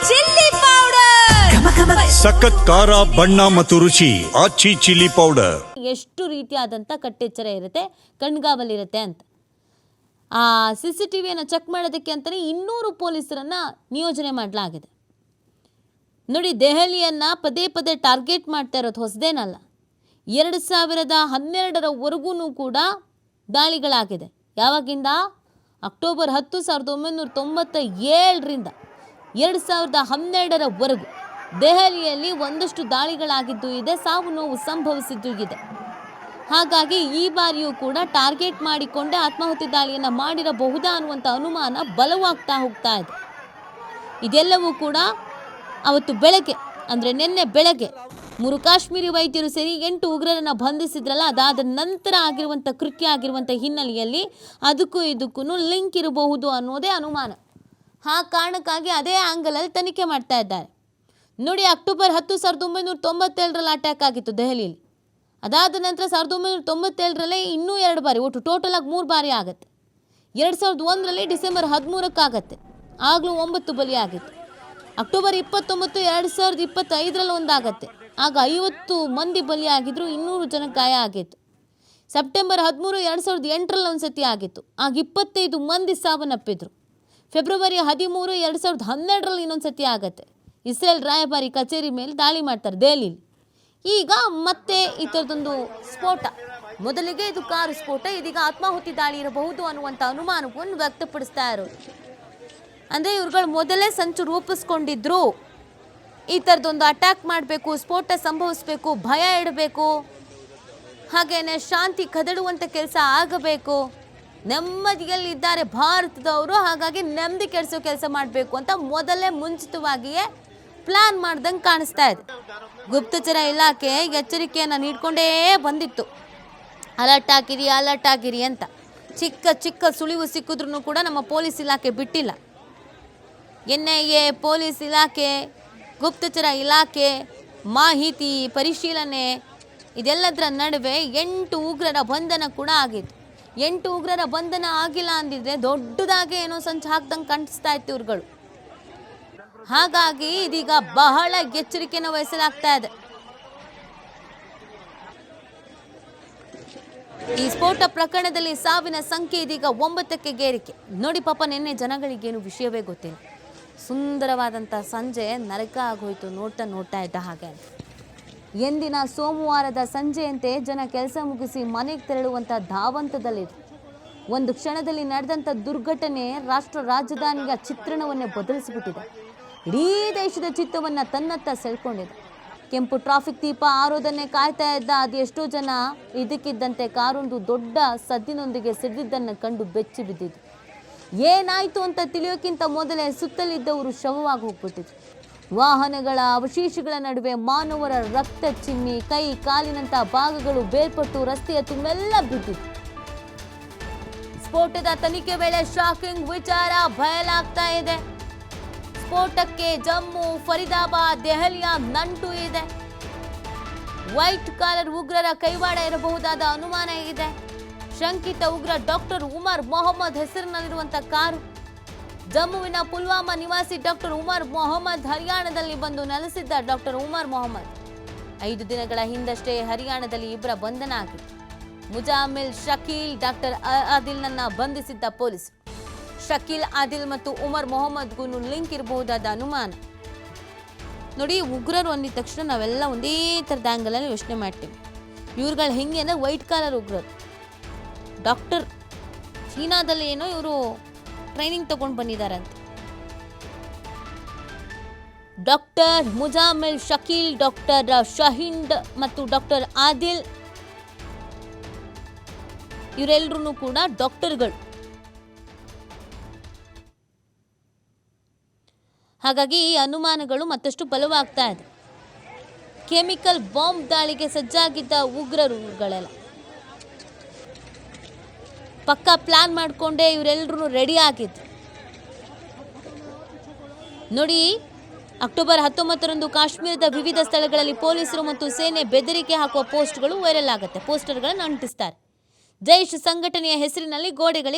Chilli powder, ಸಖತ್ ಖಾರ ಬಣ್ಣ ಮತ್ತು ರುಚಿ ಆಚಿ ಚಿಲ್ಲಿ ಪೌಡರ್. ಎಷ್ಟು ರೀತಿಯಾದಂಥ ಕಟ್ಟೆಚ್ಚರ ಇರುತ್ತೆ, ಕಣ್ಗಾವಲಿರುತ್ತೆ ಅಂತ. ಆ CCTVಯನ್ನು ಚೆಕ್ ಮಾಡೋದಕ್ಕೆ ಅಂತಲೇ 200 ಪೊಲೀಸರನ್ನು ನಿಯೋಜನೆ ಮಾಡಲಾಗಿದೆ. ನೋಡಿ, ದೆಹಲಿಯನ್ನು ಪದೇ ಪದೇ ಟಾರ್ಗೆಟ್ ಮಾಡ್ತಾ ಇರೋದು ಹೊಸದೇನಲ್ಲ. 2012ರವರೆಗೂ ಕೂಡ ದಾಳಿಗಳಾಗಿದೆ. ಯಾವಾಗಿಂದ? ಅಕ್ಟೋಬರ್ 10, 1997ರಿಂದ 2012ರವರೆಗೂ ದೆಹಲಿಯಲ್ಲಿ ಒಂದಷ್ಟು ದಾಳಿಗಳಾಗಿದ್ದು ಇದೆ, ಸಾವು ನೋವು ಸಂಭವಿಸಿದ್ದು ಇದೆ. ಹಾಗಾಗಿ ಈ ಬಾರಿಯೂ ಕೂಡ ಟಾರ್ಗೆಟ್ ಮಾಡಿಕೊಂಡೇ ಆತ್ಮಾಹುತಿ ದಾಳಿಯನ್ನು ಮಾಡಿರಬಹುದಾ ಅನ್ನುವಂಥ ಅನುಮಾನ ಬಲವಾಗ್ತಾ ಹೋಗ್ತಾ ಇದೆ. ಇದೆಲ್ಲವೂ ಕೂಡ ಅವತ್ತು ಬೆಳಗ್ಗೆ, ಅಂದರೆ ನಿನ್ನೆ ಬೆಳಗ್ಗೆ 3 ಕಾಶ್ಮೀರಿ ವೈದ್ಯರು ಸೇರಿ 8 ಉಗ್ರರನ್ನು ಬಂಧಿಸಿದ್ರಲ್ಲ, ಅದಾದ ನಂತರ ಆಗಿರುವಂಥ ಕೃತ್ಯ ಆಗಿರುವಂಥ ಹಿನ್ನೆಲೆಯಲ್ಲಿ ಅದಕ್ಕೂ ಇದಕ್ಕೂ ಲಿಂಕ್ ಇರಬಹುದು ಅನ್ನೋದೇ ಅನುಮಾನ. ಆ ಕಾರಣಕ್ಕಾಗಿ ಅದೇ ಆ್ಯಂಗಲಲ್ಲಿ ತನಿಖೆ ಮಾಡ್ತಾ ಇದ್ದಾರೆ. ನೋಡಿ, ಅಕ್ಟೋಬರ್ 10, 1997ರಲ್ಲಿ ಅಟ್ಯಾಕ್ ಆಗಿತ್ತು ದೆಹಲಿಯಲ್ಲಿ. ಅದಾದ ನಂತರ 1997ರಲ್ಲೇ ಇನ್ನೂ 2 ಬಾರಿ, ಒಟ್ಟು ಟೋಟಲಾಗಿ 3 ಬಾರಿ ಆಗುತ್ತೆ. 2001ರಲ್ಲಿ ಡಿಸೆಂಬರ್ 13 ಆಗಲೂ 9 ಬಲಿ ಆಗಿತ್ತು. ಅಕ್ಟೋಬರ್ 29, 2025ರಲ್ಲಿ ಒಂದಾಗತ್ತೆ, ಆಗ 50 ಮಂದಿ ಬಲಿಯಾಗಿದ್ರು, 200 ಜನ ಗಾಯ ಆಗಿತ್ತು. ಸೆಪ್ಟೆಂಬರ್ 13, 2008ರಲ್ಲಿ ಒಂದು ಸತಿ ಆಗಿತ್ತು, ಆಗ 25 ಮಂದಿ ಸಾವನ್ನಪ್ಪಿದ್ರು. ಫೆಬ್ರವರಿ 13, 2012ರಲ್ಲಿ ಇನ್ನೊಂದು ಸತಿ ಆಗತ್ತೆ. ಇಸ್ರೇಲ್ ರಾಯಭಾರಿ ಕಚೇರಿ ಮೇಲೆ ದಾಳಿ ಮಾಡ್ತಾರೆ ದೆಹಲಿಯಲ್ಲಿ. ಈಗ ಮತ್ತೆ ಈ ಥರದೊಂದು ಸ್ಫೋಟ. ಮೊದಲಿಗೆ ಇದು ಕಾರು ಸ್ಫೋಟ, ಇದೀಗ ಆತ್ಮಾಹುತಿ ದಾಳಿ ಇರಬಹುದು ಅನ್ನುವಂಥ ಅನುಮಾನವನ್ನು ವ್ಯಕ್ತಪಡಿಸ್ತಾ ಇರೋದು. ಅಂದರೆ ಇವ್ರುಗಳು ಮೊದಲೇ ಸಂಚು ರೂಪಿಸ್ಕೊಂಡಿದ್ರು, ಈ ಥರದೊಂದು ಅಟ್ಯಾಕ್ ಮಾಡಬೇಕು, ಸ್ಫೋಟ ಸಂಭವಿಸಬೇಕು, ಭಯ ಇಡಬೇಕು, ಹಾಗೇನೆ ಶಾಂತಿ ಕದಡುವಂಥ ಕೆಲಸ ಆಗಬೇಕು, ನೆಮ್ಮದಿಯಲ್ಲಿದ್ದಾರೆ ಭಾರತದವರು, ಹಾಗಾಗಿ ನೆಮ್ಮದಿ ಕೆಡಿಸೋ ಕೆಲಸ ಮಾಡಬೇಕು ಅಂತ ಮೊದಲೇ ಮುಂಚಿತವಾಗಿಯೇ ಪ್ಲಾನ್ ಮಾಡ್ದಂಗೆ ಕಾಣಿಸ್ತಾ ಇದೆ. ಗುಪ್ತಚರ ಇಲಾಖೆ ಎಚ್ಚರಿಕೆಯನ್ನು ನೀಡಿಕೊಂಡೇ ಬಂದಿತ್ತು, ಅಲರ್ಟ್ ಆಗಿರಿ ಅಂತ. ಚಿಕ್ಕ ಚಿಕ್ಕ ಸುಳಿವು ಸಿಕ್ಕಿದ್ರೂ ಕೂಡ ನಮ್ಮ ಪೊಲೀಸ್ ಇಲಾಖೆ ಬಿಟ್ಟಿಲ್ಲ. NIA, ಪೊಲೀಸ್ ಇಲಾಖೆ, ಗುಪ್ತಚರ ಇಲಾಖೆ, ಮಾಹಿತಿ ಪರಿಶೀಲನೆ, ಇದೆಲ್ಲದರ ನಡುವೆ 8 ಉಗ್ರರ ಬಂಧನ ಕೂಡ ಆಗಿತ್ತು. 8 ಉಗ್ರರ ಬಂಧನ ಆಗಿಲ್ಲ ಅಂದಿದ್ರೆ ದೊಡ್ಡದಾಗಿ ಏನೋ ಸಂಚು ಹಾಕ್ದಂಗೆ ಕಾಣಿಸ್ತಾ ಇತ್ತು ಇವ್ರುಗಳು. ಹಾಗಾಗಿ ಇದೀಗ ಬಹಳ ಎಚ್ಚರಿಕೆಯನ್ನು ವಹಿಸಲಾಗ್ತಾ ಇದೆ. ಈ ಸ್ಫೋಟ ಪ್ರಕರಣದಲ್ಲಿ ಸಾವಿನ ಸಂಖ್ಯೆ ಇದೀಗ 9ಕ್ಕೆ ಏರಿಕೆ. ನೋಡಿ ಪಾಪ, ನಿನ್ನೆ ಜನಗಳಿಗೇನು ವಿಷಯವೇ ಗೊತ್ತಿಲ್ಲ. ಸುಂದರವಾದಂಥ ಸಂಜೆ ನರಕ ಆಗೋಯ್ತು ನೋಡ್ತಾ ಇದ್ದ ಹಾಗೆ. ಎಂದಿನ ಸೋಮವಾರದ ಸಂಜೆಯಂತೆ ಜನ ಕೆಲಸ ಮುಗಿಸಿ ಮನೆಗೆ ತೆರಳುವಂಥ ಧಾವಂತದಲ್ಲಿದೆ. ಒಂದು ಕ್ಷಣದಲ್ಲಿ ನಡೆದಂಥ ದುರ್ಘಟನೆ ರಾಷ್ಟ್ರ ರಾಜಧಾನಿಯ ಚಿತ್ರಣವನ್ನೇ ಬದಲಿಸಿಬಿಟ್ಟಿದೆ. ಇಡೀ ದೇಶದ ಚಿತ್ತವನ್ನು ತನ್ನತ್ತ ಸೆಳ್ಕೊಂಡಿದೆ. ಕೆಂಪು ಟ್ರಾಫಿಕ್ ದೀಪ ಆರೋದನ್ನೇ ಕಾಯ್ತಾ ಇದ್ದ ಅದೆಷ್ಟೋ ಜನ ಇದಕ್ಕಿದ್ದಂತೆ ಕಾರೊಂದು ದೊಡ್ಡ ಸದ್ದಿನೊಂದಿಗೆ ಸಿಡಿದಿದ್ದನ್ನು ಕಂಡು ಬೆಚ್ಚಿ ಬಿದ್ದಿದ್ದು. ಏನಾಯಿತು ಅಂತ ತಿಳಿಯೋಕ್ಕಿಂತ ಮೊದಲೇ ಸುತ್ತಲಿದ್ದವರು ಶವವಾಗಿ ಹೋಗ್ಬಿಟ್ಟಿದ್ರು. ವಾಹನಗಳ ಅವಶೇಷಗಳ ನಡುವೆ ಮಾನವರ ರಕ್ತ ಚಿಮ್ಮಿ ಕೈ ಕಾಲಿನಂಥ ಭಾಗಗಳು ಬೇರ್ಪಟ್ಟು ರಸ್ತೆಯ ತುಂಬೆಲ್ಲ ಬಿದ್ದಿತ್ತು. ಸ್ಫೋಟದ ತನಿಖೆ ವೇಳೆ ಶಾಕಿಂಗ್ ವಿಚಾರ ಬಯಲಾಗ್ತಾ ಇದೆ. ಸ್ಫೋಟಕ್ಕೆ ಜಮ್ಮು, ಫರೀದಾಬಾದ್, ದೆಹಲಿಯ ನಂಟು ಇದೆ. ವೈಟ್ ಕಾಲರ್ ಉಗ್ರರ ಕೈವಾಡ ಇರಬಹುದಾದ ಅನುಮಾನ ಇದೆ. ಶಂಕಿತ ಉಗ್ರ ಡಾಕ್ಟರ್ ಉಮರ್ ಮೊಹಮ್ಮದ್ ಹೆಸರಿನಲ್ಲಿರುವಂಥ ಕಾರು. ಜಮ್ಮುವಿನ ಪುಲ್ವಾಮಾ ನಿವಾಸಿ ಡಾಕ್ಟರ್ ಉಮರ್ ಮೊಹಮ್ಮದ್ ಹರಿಯಾಣದಲ್ಲಿ ಬಂದು ನೆಲೆಸಿದ್ದ ಡಾಕ್ಟರ್ ಉಮರ್ ಮೊಹಮ್ಮದ್ 5 ದಿನಗಳ ಹಿಂದಷ್ಟೇ ಹರಿಯಾಣದಲ್ಲಿ 2 ಬಂಧನ ಆಗಿತ್ತು. ಮುಜಾಮಿಲ್, ಶಕೀಲ್, ಡಾಕ್ಟರ್ ಆದಿಲ್ನನ್ನ ಬಂಧಿಸಿದ್ದ ಪೊಲೀಸ್. ಶಕೀಲ್, ಆದಿಲ್ ಮತ್ತು ಉಮರ್ ಮೊಹಮ್ಮದ್ಗೂ ಲಿಂಕ್ ಇರಬಹುದಾದ ಅನುಮಾನ. ನೋಡಿ, ಉಗ್ರರು ಅಂದಿದ ತಕ್ಷಣ ನಾವೆಲ್ಲ ಒಂದೇ ಥರದ ಆ್ಯಂಗಲಲ್ಲಿ ಯೋಚನೆ ಮಾಡ್ತೀವಿ. ಇವ್ರುಗಳು ಹೆಂಗೆ ಅಂದರೆ ವೈಟ್ ಕಾಲರ್ ಉಗ್ರರು. ಡಾಕ್ಟರ್ ಚೀನಾದಲ್ಲಿ ಏನೋ ಇವರು ಟ್ರೈನಿಂಗ್ ತಗೊಂಡು ಬಂದಿದ್ದಾರಂತೆ. ಡಾಕ್ಟರ್ ಮುಜಾಮಿಲ್, ಶಕೀಲ್, ಡಾಕ್ಟರ್ ಶಹೀಂದ್ ಮತ್ತು ಡಾಕ್ಟರ್ ಆದಿಲ್ ಇವರೆಲ್ಲರೂ ಕೂಡ ಡಾಕ್ಟರ್ಗಳು. ಹಾಗಾಗಿ ಈ ಅನುಮಾನಗಳು ಮತ್ತಷ್ಟು ಬಲವಾಗ್ತಾ ಇದೆ. ಕೆಮಿಕಲ್ ಬಾಂಬ್ ದಾಳಿಗೆ ಸಜ್ಜಾಗಿದ್ದ ಉಗ್ರರುಗಳೆಲ್ಲ ಪಕ್ಕಾ ಪ್ಲಾನ್ ಮಾಡಿಕೊಂಡೇ ಇವರೆಲ್ಲರೂ ರೆಡಿ ಆಗಿದ್ರು. ನೋಡಿ, ಅಕ್ಟೋಬರ್ 19ರಂದು ಕಾಶ್ಮೀರದ ವಿವಿಧ ಸ್ಥಳಗಳಲ್ಲಿ ಪೊಲೀಸರು ಮತ್ತು ಸೇನೆ ಬೆದರಿಕೆ ಹಾಕುವ ಪೋಸ್ಟ್ಗಳು ವೈರಲ್ ಆಗುತ್ತೆ. ಪೋಸ್ಟರ್ಗಳನ್ನು ಅಂಟಿಸ್ತಾರೆ. ಜೈಷ್ ಸಂಘಟನೆಯ ಹೆಸರಿನಲ್ಲಿ ಗೋಡೆಗಳಿಗೆ